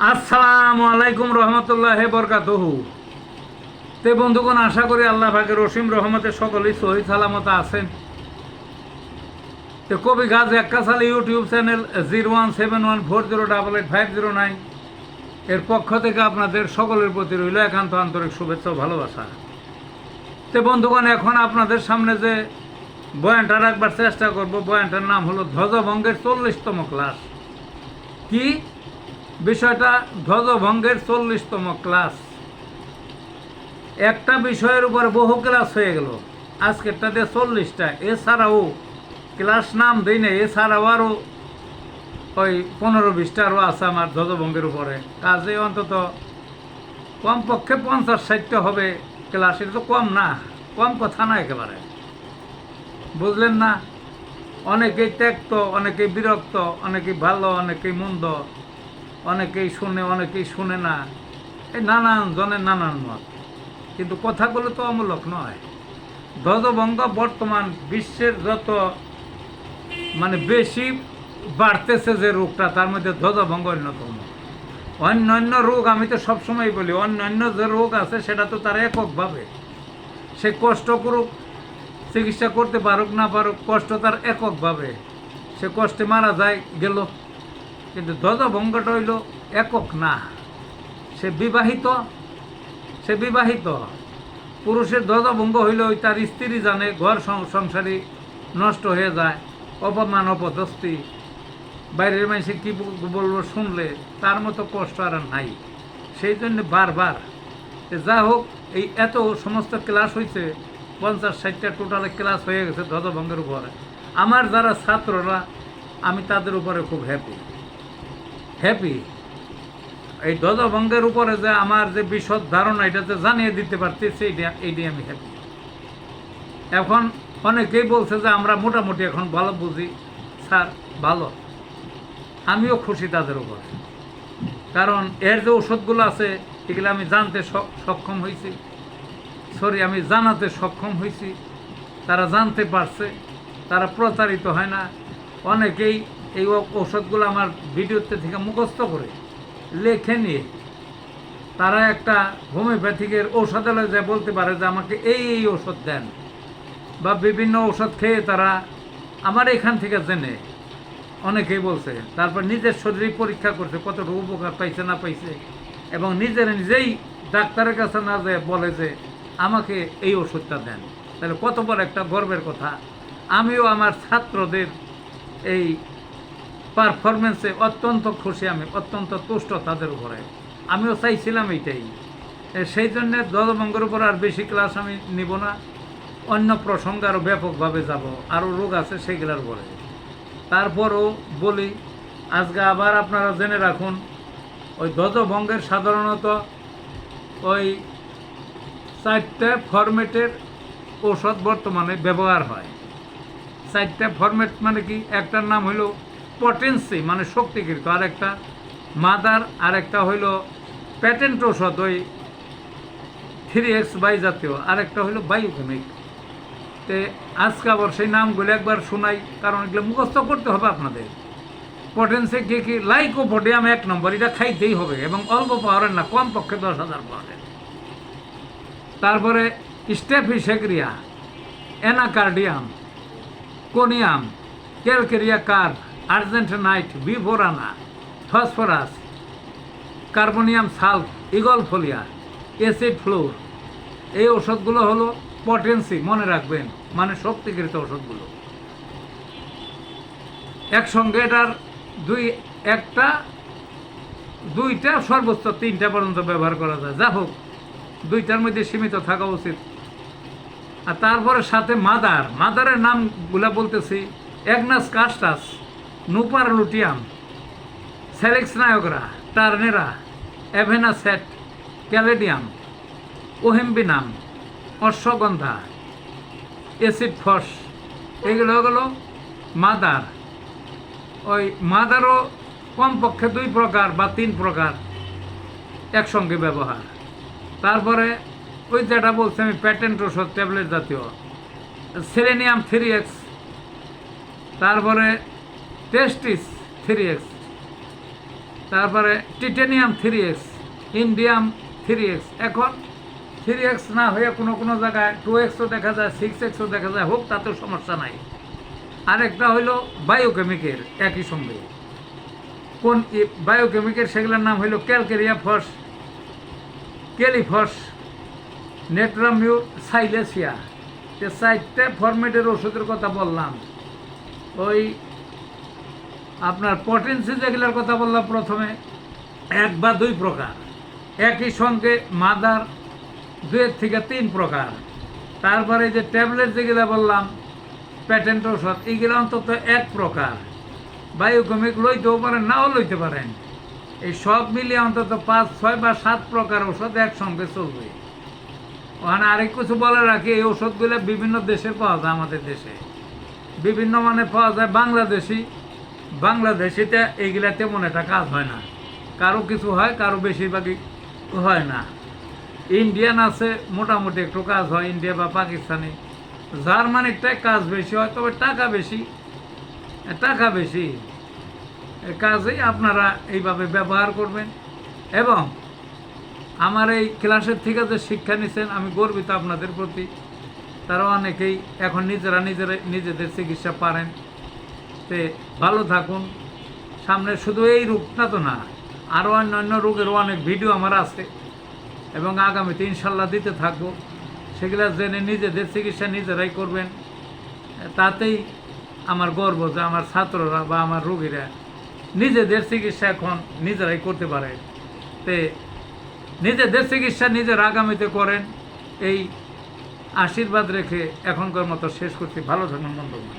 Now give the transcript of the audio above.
আসসালামু আলাইকুম রহমতুল্লাহ বরকাতুহু। তে বন্ধুগণ, আশা করি আল্লাহ পাকের রসিম রহমতে সকলেই সহি সালামত আছেন। তো কবি গাজ এক্কাসাল ইউটিউব চ্যানেল 017140888509 এর পক্ষ থেকে আপনাদের সকলের প্রতি রইল একান্ত আন্তরিক শুভেচ্ছা ও ভালোবাসা। তো বন্ধুগণ, এখন আপনাদের সামনে যে বয়ানটা রাখবার চেষ্টা করব, বয়ানটার নাম হলো ধ্বজভঙ্গের 40তম ক্লাস। কি বিষয়টা? ধ্বজভঙ্গের 40তম ক্লাস। একটা বিষয়ের উপর বহু ক্লাস হয়ে গেল, আজকেরটাতে 40টা। এছাড়াও ক্লাস নাম দিই না, এছাড়াও আরও ওই 15-20টা আরও আছে আমার ধ্বজভঙ্গের উপরে। কাজে অন্তত কমপক্ষে 50-60টা হবে ক্লাস। এটা তো কম না, কম কথা না একেবারে, বুঝলেন না? অনেকেই ত্যক্ত, অনেকেই বিরক্ত, অনেকেই ভালো, অনেকেই মন্দ, অনেকেই শুনে, অনেকেই শুনে না। এই নানান জনের নানান মত, কিন্তু কথাগুলো তো অমূলক নয়। ধ্বজভঙ্গ বর্তমান বিশ্বের যত বেশি বাড়তেছে যে রোগটা, তার মধ্যে ধ্বজভঙ্গ অন্যতম। অন্যান্য রোগ, আমি তো সবসময় বলি, অন্যান্য যে রোগ আছে সেটা তো তার এককভাবে, সে কষ্ট করুক, চিকিৎসা করতে পারুক না পারুক, কষ্ট তার এককভাবে, সে কষ্টে মারা যায় গেল। কিন্তু ধ্বজভঙ্গটা হইল একক না, সে বিবাহিত, সে বিবাহিত পুরুষের ধ্বজভঙ্গ হইলে ওই তার স্ত্রী জানে, ঘর সংসারী নষ্ট হয়ে যায়, অপমান অপদস্তি, বাইরের মানুষে কী বলবো শুনলে তার মতো কষ্ট আর নাই। সেই জন্য বারবার যা হোক, এই এত সমস্ত ক্লাস হয়েছে, 50-60টা টোটালে ক্লাস হয়ে গেছে ধ্বজভঙ্গের উপরে। আমার যারা ছাত্ররা, আমি তাদের উপরে খুব হ্যাপি। এই ধ্বজভঙ্গের উপরে যে আমার যে বিশদ ধারণা, এটাতে জানিয়ে দিতে পারতেছি, এইটাই আমি হ্যাপি। এখন অনেকেই বলছে যে আমরা মোটামুটি এখন ভালো বুঝি। স্যার, ভালো, আমিও খুশি তাদের উপর। কারণ এর যে ওষুধগুলো আছে, এগুলো আমি জানতে সক্ষম হয়েছি, আমি জানাতে সক্ষম হয়েছি। তারা জানতে পারছে, তারা প্রচারিত হয় না। অনেকেই এই ঔষধগুলো আমার ভিডিওতে থেকে মুখস্থ করে লেখে নিয়ে তারা একটা হোমিওপ্যাথিকের ঔষধালয়ে যে বলতে পারে যে আমাকে এই ওষুধ দেন, বা বিভিন্ন ওষুধ খেয়ে তারা আমার এখান থেকে জেনে অনেকেই বলছে। তারপর নিজের শরীরে পরীক্ষা করছে, কতটুকু উপকার পাইছে না পাইছে, এবং নিজেই ডাক্তারের কাছে না যে বলে যে আমাকে এই ওষুধটা দেন। তাহলে কত বড় একটা গর্বের কথা। আমিও আমার ছাত্রদের এই পারফরমেন্সে অত্যন্ত খুশি, আমি অত্যন্ত তুষ্ট তাদের উপরে। আমিও চাইছিলাম এইটাই। সেই জন্যে ধ্বজভঙ্গের উপর আর বেশি ক্লাস আমি নিব না, অন্য প্রসঙ্গে আরও ব্যাপকভাবে যাব, আরও রোগ আছে সেইগুলোর উপরে। তারপরও বলি, আজকে আবার আপনারা জেনে রাখুন, ওই ধ্বজভঙ্গের সাধারণত ওই 4টে ফরম্যাটের ঔষধ বর্তমানে ব্যবহার হয়। 4টে ফরম্যাট মানে কি? একটার নাম হইল পটেন্সি, মানে শক্তিকৃত, আরেকটা মাদার, আরেকটা হইল প্যাটেন্ট ঔষধ ওই 3X বাই জাতীয়, আরেকটা হইল বায়োকেমিক। তে আজকে আবার সেই নামগুলো একবার শোনাই, কারণ এগুলো মুখস্থ করতে হবে আপনাদের। পটেন্সি কি? লাইকোপোডিয়াম 1 নম্বর, এটা খাইতেই হবে, এবং অল্প পাওয়ারের না, কমপক্ষে 10,000 পাওয়ারের। তারপরে staphysagria, anacardium, conium, calcarea carb, আর্জেন্টিনাইট, বিভোরানা, ফসফরাস, কার্বনিয়াম সালফ, ইগল ফোলিয়া, অ্যাসিড ফ্লোর। এই ওষুধগুলো হলো পটেন্সি, মনে রাখবেন, মানে শক্তিকৃত ওষুধগুলো। একসঙ্গে এটার দুইটা সর্বোচ্চ 3টা পর্যন্ত ব্যবহার করা যায়। যা হোক, 2টার মধ্যে সীমিত থাকা উচিত। আর তারপরে সাথে মাদারের নামগুলা বলতেছি: agnus castus, nuphar luteum, salix nigra, turnera, অ্যাভেনাসেট, ক্যালেডিয়াম, ওহেম্বিনাম, অশ্বগন্ধা, অ্যাসিড ফস। এগুলো হলো মাদার। ওই মাদারও কমপক্ষে 2 প্রকার বা 3 প্রকার একসঙ্গে ব্যবহার। তারপরে ওই যেটা বলছি আমি, প্যাটেন্ট ওষুধ, ট্যাবলেট জাতীয়, সেলেনিয়াম 3X, তারপরে টেস্টিস 3X, তারপরে টিটেনিয়াম 3X, ইন্ডিয়াম 3X। এখন 3X না হয়ে কোনো কোনো জায়গায় 2Xও দেখা যায়, 6Xও দেখা যায়, হোক তাতেও সমস্যা নাই। আরেকটা হইল বায়োকেমিকের একই সঙ্গে। কোন বায়োকেমিকের? সেগুলোর নাম হইল ক্যালকেরিয়া ফস, ক্যালিফস, নেট্রামিউর, সাইলেসিয়া। যে 4টে ফরম্যাটের ওষুধের কথা বললাম, ওই আপনার পটেন্সি যেগুলোর কথা বললাম প্রথমে, 1 বা 2 প্রকার। একই সঙ্গে মাদার 2 থেকে 3 প্রকার। তারপরে যে ট্যাবলেট যেগুলো বললাম, প্যাটেন্ট ওষুধ, এইগুলো অন্তত 1 প্রকার। বায়োকেমিক লইতেও পারেন, নাও লইতে পারেন। এই সব মিলিয়ে অন্তত 5, 6 বা 7 প্রকার ওষুধ একসঙ্গে চলবে। ওখানে আরেক কিছু বলে রাখি, এই ওষুধগুলো বিভিন্ন দেশে পাওয়া যায়। আমাদের দেশে বিভিন্ন মানে পাওয়া যায়। বাংলাদেশিতে এইগুলা তেমন একটা কাজ হয় না, কারো কিছু হয়, কারো বেশিরভাগই হয় না। ইন্ডিয়ান আছে, মোটামুটি একটু কাজ হয়, ইন্ডিয়া বা পাকিস্তানি। জার্মানিকটাই কাজ বেশি হয়, তবে টাকা বেশি। কাজেই আপনারা এইভাবে ব্যবহার করবেন। এবং আমার এই ক্লাসের থেকে যে শিক্ষা নিচ্ছেন, আমি গর্বিত আপনাদের প্রতি। তারা অনেকেই এখন নিজেদের চিকিৎসা পারেন। তে ভালো থাকুন। সামনে শুধু এই রোগটা তো না, আরও অন্যান্য রোগেরও অনেক ভিডিও আমার আছে এবং আগামীতে ইনশাল্লাহ দিতে থাকবো। সেগুলো জেনে নিজেদের চিকিৎসা নিজেরাই করবেন। তাতেই আমার গর্ব যে আমার ছাত্ররা বা আমার রোগীরা নিজেদের চিকিৎসা এখন নিজেরাই করতে পারে। তে নিজেদের চিকিৎসা নিজের আগামীতে করেন, এই আশীর্বাদ রেখে এখনকার মতো শেষ করছি। ভালো থাকুন বন্ধুগণ।